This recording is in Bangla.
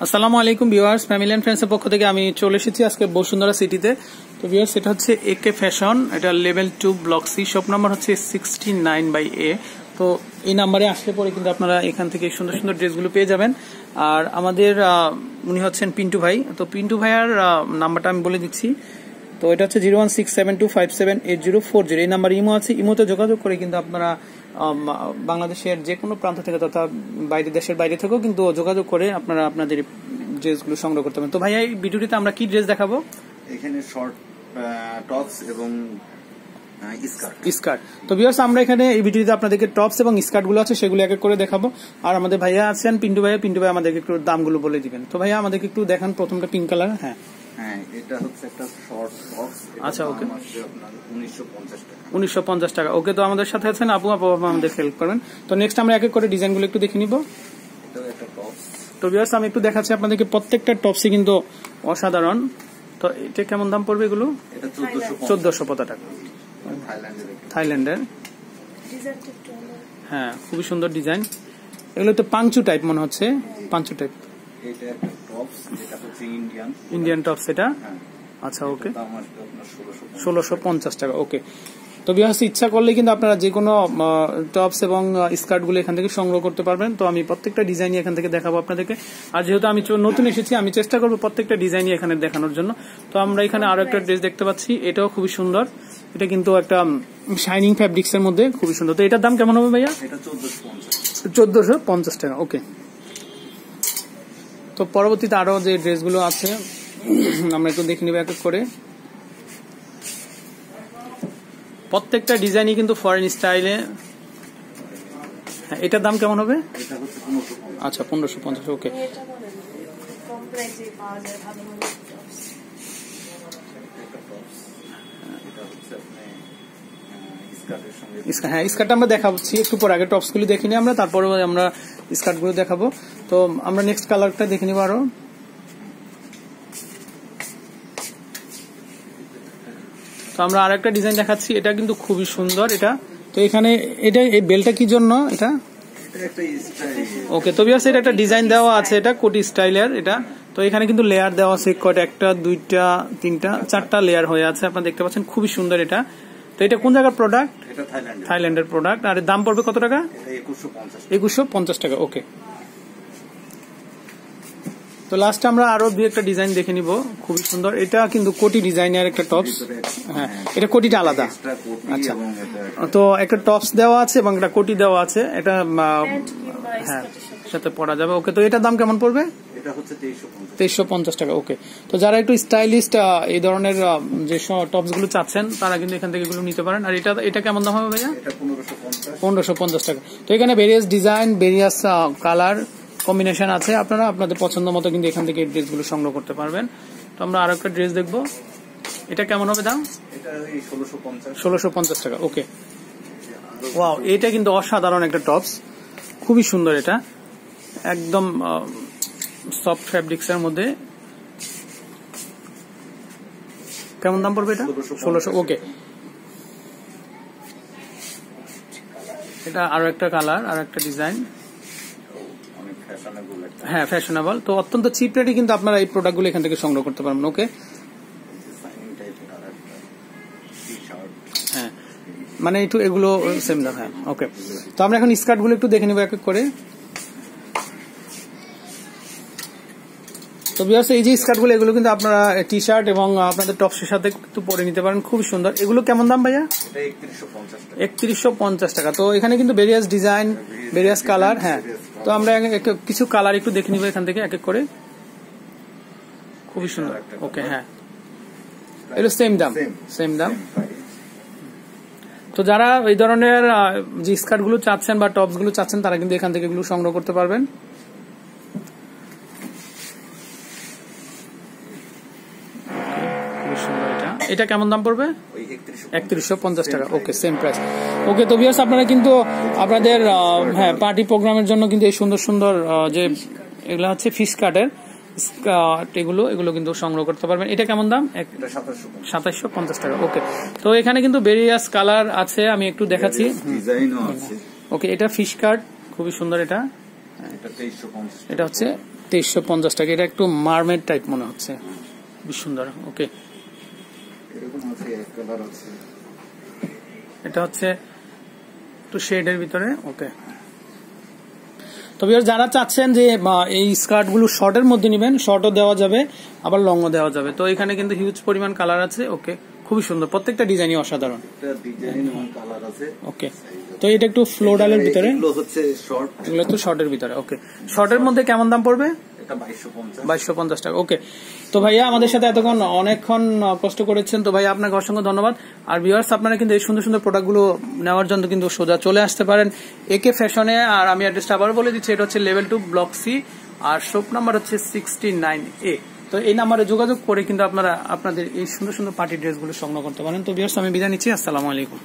আসসালামু আলাইকুম ভিউয়ার্স, ফ্যামিলি এন্ড ফ্রেন্ডস এর পক্ষ থেকে আমি চলে এসেছি আজকে বসুন্ধরা সিটিতে। তো ভিউয়ার্স, এটা হচ্ছে একে ফ্যাশন, এটা level 2 block C, shop number হচ্ছে 69/A। তো এই নাম্বারে আসলে পরে কিন্তু আপনারা এখান থেকে সুন্দর সুন্দর ড্রেসগুলো পেয়ে যাবেন। আর আমাদের উনি হচ্ছেন পিন্টু ভাই। তো পিন্টু ভাইয়ার নাম্বারটা আমি বলে দিচ্ছি। তো এটা হচ্ছে 01672578040। এই নাম্বার ইমো আছে, ইমোতে যোগাযোগ করে কিন্তু আপনারা বাংলাদেশের যে কোনো প্রান্ত থেকে তথা বাইরে দেশের বাইরে থেকেও কিন্তু যোগাযোগ করে আপনারা আপনাদের ড্রেসগুলো সংগ্রহ করতে পারেন। তো ভাইয়া, এই ভিডিওটিতে আমরা কি ড্রেস দেখাবো? এখানে শর্ট টপস এবং স্কার্ট। তো ভিউয়ার্স, আমরা এখানে এই ভিডিওতে আপনাদেরকে টপস এবং স্কার্ট গুলো আছে সেগুলো এক এক করে দেখাবো। আর আমাদের ভাইয়া আছেন পিন্টু ভাই আমাদেরকে একটু দামগুলো বলে দিবেন। তো ভাইয়া আমাদেরকে একটু দেখান, প্রথমটা পিঙ্ক কালার। হ্যাঁ, এটা হচ্ছে একটা শর্ট টপস। আচ্ছা, ওকে, আপনার 1950 টাকা। 1950 টাকা। ওকে, তো আমাদের সাথে আছেন আপু আমাদের হেল্প করবেন। তো নেক্সট আমরা এক এক করে ডিজাইনগুলো একটু দেখে নিব। এটাও একটা টপস। তো ভিউয়ার্স, আমি একটু দেখাচ্ছি আপনাদেরকে, প্রত্যেকটা টপসই কিন্তু অসাধারণ। তো এটা কেমন দাম পড়বে এগুলো? এটা 1450 টাকা, থাইল্যান্ডের। হ্যাঁ, খুবই সুন্দর ডিজাইন। এগুলো তো পাংচু টাইপ মনে হচ্ছে, পাংচু টাইপ। এটা একটা টপস, এটা হচ্ছে ইন্ডিয়ান টপস এটা। আচ্ছা, ওকে, 1650 টাকা। ওকে, তো ভিউয়ার্স, ইচ্ছা করলে কিন্তু আপনারা যে কোনো টপস এবং স্কার্ট গুলো এখান থেকে সংগ্রহ করতে পারবেন। তো আমি প্রত্যেকটা ডিজাইনই এখান থেকে দেখাবো আপনাদেরকে। আর যেহেতু আমি নতুন এসেছি, আমি চেষ্টা করবো প্রত্যেকটা ডিজাইনই এখানে দেখানোর জন্য। তো আমরা এখানে আরো একটা ড্রেস দেখতে পাচ্ছি, এটাও খুবই সুন্দর। এটা কিন্তু একটা শাইনিং ফ্যাব্রিক্স এর মধ্যে, খুবই সুন্দর। তো এটার দাম কেমন হবে ভাইয়া? এটা 1450 টাকা। ওকে, তো পরবর্তীতে আরো যে ড্রেসগুলো আছে আমরা একটু দেখে নিব এক এক করে। প্রত্যেকটা ডিজাইনই কিন্তু ফরেন স্টাইলে। হ্যাঁ, এটার দাম কেমন হবে? আচ্ছা, 1550। ওকে, হ্যাঁ, স্কার্ট আমরা দেখাচ্ছি একটু পর। আগে টপস গুলো দেখে নিই আমরা, তারপরে আমরা স্কার্ট গুলো দেখাবো। তো আমরা নেক্সট কালারটা দেখে নিব আরো। তো আমরা আরেকটা ডিজাইন দেখাচ্ছি, এটা কিন্তু খুবই সুন্দর এটা। তো এখানে এটা এই বেলটা কি জন্য এটা? ওকে, তো ভিউয়ার্স, এটা একটা ডিজাইন দেওয়া আছে, এটা কোটি স্টাইলের এটা। তো এখানে কিন্তু লেয়ার দেওয়া আছে কয়টা, একটা, দুইটা, তিনটা, 4টা লেয়ার হয়ে আছে, আপনারা দেখতে পাচ্ছেন, খুবই সুন্দর এটা। তো এটা কোন জায়গার প্রোডাক্ট? থাইল্যান্ডের প্রোডাক্ট। আর দাম পড়বে কত টাকা? 2150 টাকা। ওকে, তো লাস্ট আমরা আরো দুই একটা ডিজাইন দেখে নিব, খুবই সুন্দর। এটা কিন্তু কোটি ডিজাইনের একটা টপস। হ্যাঁ, এটা কোটিটা আলাদা। আচ্ছা, তো একটা টপস দেওয়া আছে এবং একটা কোটি দেওয়া আছে, এটা হ্যাঁ সাথে পরা যাবে। ওকে, তো এটার দাম কেমন পড়বে? এটা হচ্ছে 2350 টাকা। ওকে, তো যারা একটু স্টাইলিস্ট এই ধরনের যে টপস গুলো চাচ্ছেন তারা কিন্তু এখান থেকে এগুলো নিতে পারেন। আর এটা কেমন দাম হবে ভাইয়া? এটা 1550 টাকা। তো এখানে various design, various colour combination আছে, আপনারা আপনাদের পছন্দ মতো কিন্তু এখান থেকে ড্রেসগুলো সংগ্রহ করতে পারবেন। তো আমরা আরো একটা ড্রেস দেখবো, এটা কেমন হবে দাম? এটা 1650 টাকা। ওকে, ওয়াও, এটা কিন্তু অসাধারণ একটা টপস, খুবই সুন্দর। এটা একদম সফট ফ্যাব্রিক্স এর মধ্যে। কেমন দাম পড়বে এটা? 1600। ওকে, এটা আরো একটা কালার, আর একটা ডিজাইন। হ্যাঁ, ফ্যাশনেবল। তো অত্যন্ত চিপ রেটে কিন্তু আপনারা এই প্রোডাক্টগুলো এখান থেকে সংগ্রহ করতে পারবেন। ওকে, হ্যাঁ, মানে একটু এগুলো সেম দাম। হ্যাঁ, ওকে, তো আমরা এখন স্কার্ট গুলো একটু দেখে নিব এক এক করে। তো ভিউয়ার্স, এই যে স্কার্ট গুলো, এগুলো কিন্তু আপনারা টি শার্ট এবং আপনাদের টপসের সাথে একটু পরে নিতে পারেন, খুবই সুন্দর। এগুলো কেমন দাম ভাইয়া? 3150 টাকা। তো এখানে কিন্তু ভেরিয়াস ডিজাইন, ভেরিয়াস কালার। হ্যাঁ, তো আমরা কিছু কালার একটু দেখে নিব এখান থেকে এক এক করে, খুবই সুন্দর। ওকে, হ্যাঁ, এগুলো সেম দাম। তো যারা এই ধরনের যে স্কার্ট গুলো চাচ্ছেন বা টপস গুলো চাচ্ছেন তারা কিন্তু এখান থেকে এগুলো সংগ্রহ করতে পারবেন। এটা কেমন দাম পড়বে? 3150 টাকা। ওকে, সেম প্রাইস। ওকে, তো ভিউয়ার্স, আপনারা কিন্তু আপনাদের হ্যাঁ পার্টি প্রোগ্রামের জন্য কিন্তু এই সুন্দর সুন্দর যে এগুলো হচ্ছে ফিশ কাটের এগুলো কিন্তু সংগ্রহ করতে পারবেন। এটা কেমন দাম? 2750 টাকা। ওকে, তো এখানে কিন্তু ভেরিয়াস কালার আছে, আমি একটু দেখাচ্ছি। ওকে, এটা ফিশ কাট, খুবই সুন্দর। এটা এটা হচ্ছে 2350 টাকা। এটা একটু মারমেড টাইপ মনে হচ্ছে, বেশ সুন্দর। ওকে, এরকম আছে, এক কালার আছে, এটা হচ্ছে একটু শেডের ভিতরে। ওকে, তো ভিউয়ার্স যারা চাচ্ছেন যে এই স্কার্ট গুলো শর্টের মধ্যে নেবেন, শর্টও দেওয়া যাবে আবার লংও দেওয়া যাবে। তো এখানে কিন্তু হিউজ পরিমাণ কালার আছে। ওকে, খুবই সুন্দর, প্রত্যেকটা ডিজাইনই অসাধারণ। একটা ডিজাইন এবং কালার আছে। ওকে, তো এটা একটু ফ্লোরালের ভিতরে, এগুলো হচ্ছে শর্ট, এগুলো তো শর্টের ভিতরে। ওকে, শর্টের মধ্যে কেমন দাম পড়বে? এটা 2250 2250 টাকা। ওকে, তো ভাইয়া আমাদের সাথে এতক্ষণ অনেকক্ষণ কষ্ট করেছেন, তো ভাইয়া আপনাকে অসংখ্য ধন্যবাদ। আর ভিউয়ার্স আপনারা কিন্তু এই সুন্দর সুন্দর প্রোডাক্টগুলো নেওয়ার জন্য কিন্তু সোজা চলে আসতে পারেন একে ফ্যাশনে। আর আমি অ্যাড্রেসটা আবার বলে দিচ্ছি, এটা হচ্ছে লেভেল 2 ব্লক সি, আর শপ নাম্বার হচ্ছে 69A। তো এই নাম্বারে যোগাযোগ করে কিন্তু আপনারা আপনাদের এই সুন্দর সুন্দর পার্টি ড্রেসগুলো সংগ্রহ করতে পারেন। তো ভিউয়ার্স আমি বিদায় নিচ্ছি, আসসালামু আলাইকুম।